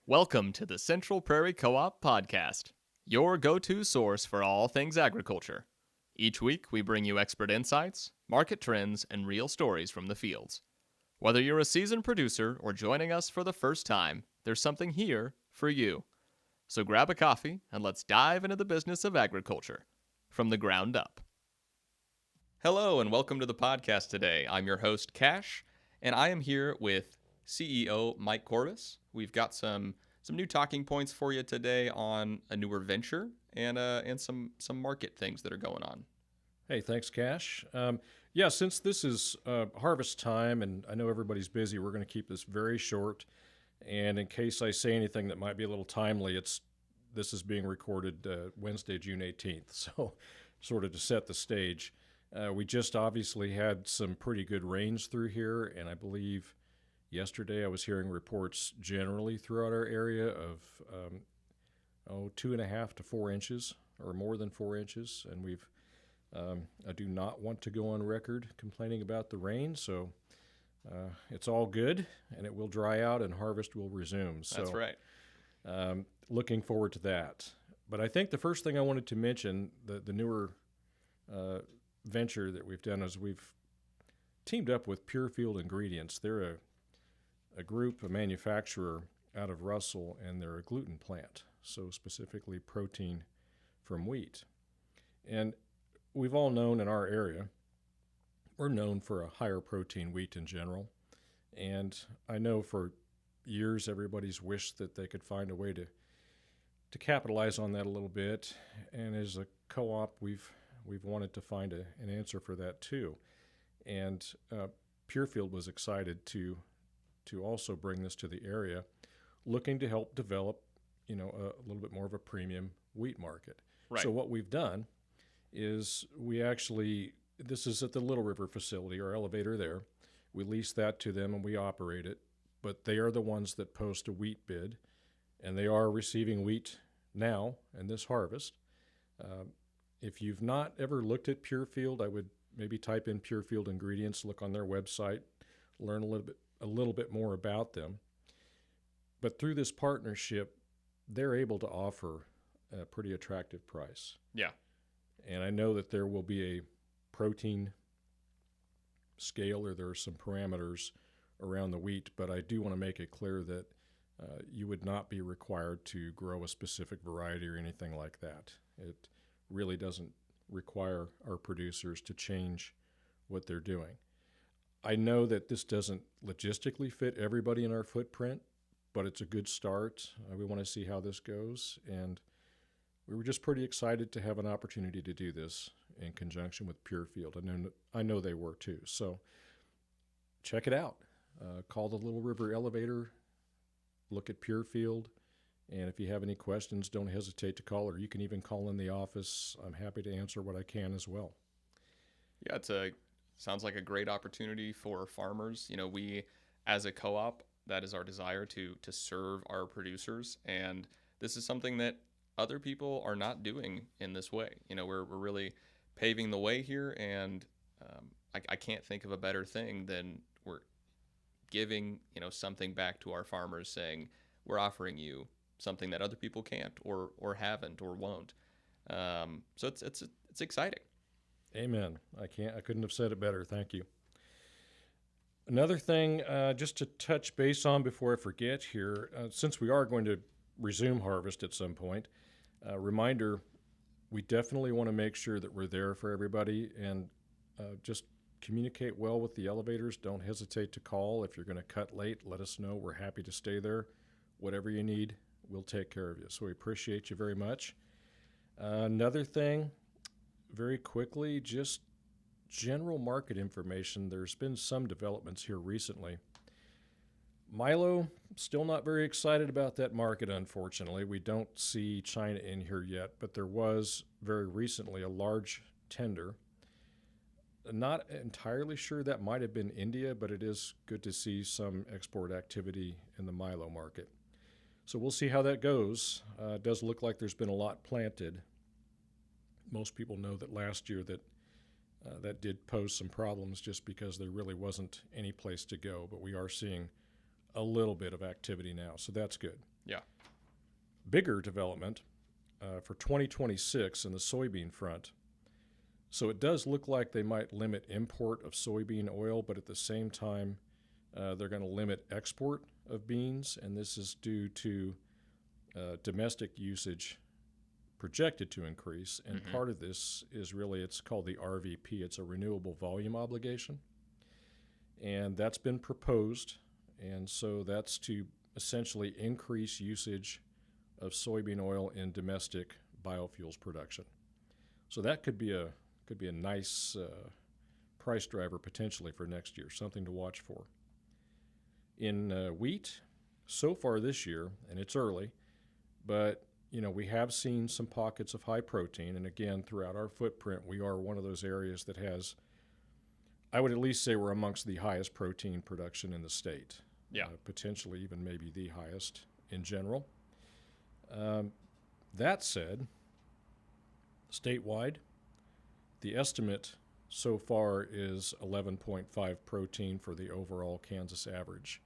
Welcome to the Central Prairie Co-op Podcast, your go-to source for all things agriculture. Each week, we bring you expert insights, market trends, and real stories from the fields. Whether you're a seasoned producer or joining us for the first time, there's something here for you. So grab a coffee and let's dive into the business of agriculture from the ground up. Hello and welcome to the podcast today. I'm your host, Cash, and I am here with CEO Mike Corbus. We've got some new talking points for you today on a newer venture and some market things that are going on. Hey, thanks, Cash. Since this is harvest time and I know everybody's busy, we're going to keep this very short. And in case I say anything that might be a little timely, this is being recorded Wednesday, June 18th. So sort of to set the stage. We just obviously had some pretty good rains through here, and I believe yesterday I was hearing reports generally throughout our area of 2.5 to 4 inches or more than 4 inches, and I do not want to go on record complaining about the rain, so it's all good, and it will dry out and harvest will resume. So, that's right. Looking forward to that. But I think the first thing I wanted to mention, the newer venture that we've done is we've teamed up with PureField Ingredients. They're a group, a manufacturer out of Russell, and they're a gluten plant, so specifically protein from wheat. And we've all known in our area, we're known for a higher protein wheat in general. And I know for years everybody's wished that they could find a way to capitalize on that a little bit. And as a co-op, we've wanted to find an answer for that too. And PureField was excited to also bring this to the area, looking to help develop, a little bit more of a premium wheat market. Right. So what we've done is this is at the Little River facility, our elevator there. We lease that to them and we operate it, but they are the ones that post a wheat bid, and they are receiving wheat now in this harvest. If you've not ever looked at PureField, I would maybe type in PureField Ingredients, look on their website, learn a little bit more about them. But through this partnership, they're able to offer a pretty attractive price. Yeah. And I know that there will be a protein scale, or there are some parameters around the wheat, but I do want to make it clear that you would not be required to grow a specific variety or anything like that. It really doesn't require our producers to change what they're doing. I know that this doesn't logistically fit everybody in our footprint, but it's a good start. We want to see how this goes, and we were just pretty excited to have an opportunity to do this in conjunction with PureField. I know they were too. So check it out. Call the Little River Elevator, look at PureField, and if you have any questions, don't hesitate to call, or you can even call in the office. I'm happy to answer what I can as well. Yeah, sounds like a great opportunity for farmers. We, as a co-op, that is our desire to serve our producers, and this is something that other people are not doing in this way. We're really paving the way here, and I can't think of a better thing than we're giving something back to our farmers, saying we're offering you something that other people can't or haven't or won't. So it's exciting. Amen. I couldn't have said it better. Thank you. Another thing, just to touch base on before I forget here, since we are going to resume harvest at some point, reminder, we definitely want to make sure that we're there for everybody, and just communicate well with the elevators. Don't hesitate to call. If you're going to cut late, let us know. We're happy to stay there. Whatever you need, we'll take care of you. So we appreciate you very much. Another thing, very quickly, just general market information. There's been some developments here recently. Milo, still not very excited about that market, unfortunately. We don't see China in here yet, but there was very recently a large tender. Not entirely sure, that might have been India, but it is good to see some export activity in the Milo market. So we'll see how that goes. It does look like there's been a lot planted. Most people know that last year that did pose some problems just because there really wasn't any place to go, but we are seeing a little bit of activity now, so that's good. Yeah. Bigger development for 2026 in the soybean front. So it does look like they might limit import of soybean oil, but at the same time, they're going to limit export of beans, and this is due to domestic usage projected to increase. And part of this is really, it's called the RVP. It's a renewable volume obligation, and that's been proposed. And so that's to essentially increase usage of soybean oil in domestic biofuels production. So that could be a nice price driver potentially for next year, something to watch for. In wheat, so far this year, and it's early, but we have seen some pockets of high protein, and again, throughout our footprint, we are one of those areas that has, I would at least say we're amongst the highest protein production in the state. Yeah. Potentially even maybe the highest in general. That said, statewide, the estimate so far is 11.5 protein for the overall Kansas average.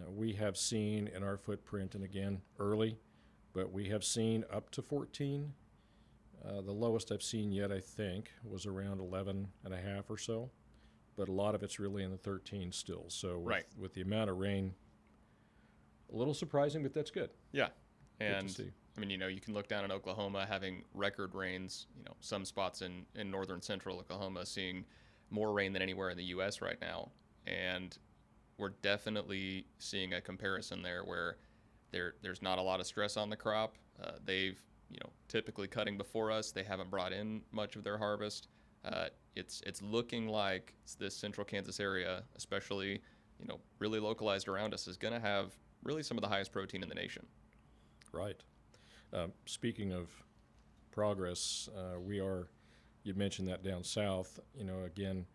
We have seen in our footprint, and again, early, but we have seen up to 14. The lowest I've seen yet, I think, was around 11 and a half or so, but a lot of it's really in the 13 still. So with the amount of rain, a little surprising, but that's good. Yeah. And good to see. I mean, you can look down in Oklahoma having record rains, some spots in northern central Oklahoma seeing more rain than anywhere in the U.S. right now. And we're definitely seeing a comparison there where there's not a lot of stress on the crop. They've, typically cutting before us. They haven't brought in much of their harvest. It's looking like this central Kansas area, especially, really localized around us, is going to have really some of the highest protein in the nation. Right. Speaking of progress, you mentioned that down south, again,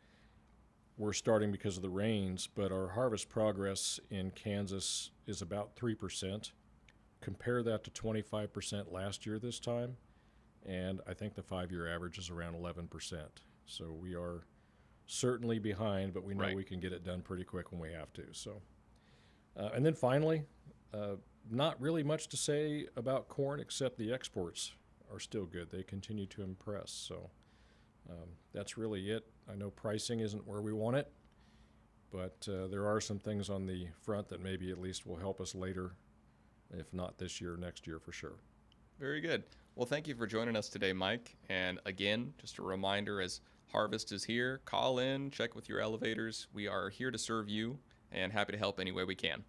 we're starting because of the rains, but our harvest progress in Kansas is about 3%. Compare that to 25% last year this time, and I think the 5-year average is around 11%. So we are certainly behind, but we know we can get it done pretty quick when we have to. So, and then finally, not really much to say about corn except the exports are still good. They continue to impress. So that's really it. I know pricing isn't where we want it, but there are some things on the front that maybe at least will help us later, if not this year, next year for sure. Very good. Well, thank you for joining us today, Mike. And again, just a reminder, as harvest is here, call in, check with your elevators. We are here to serve you and happy to help any way we can.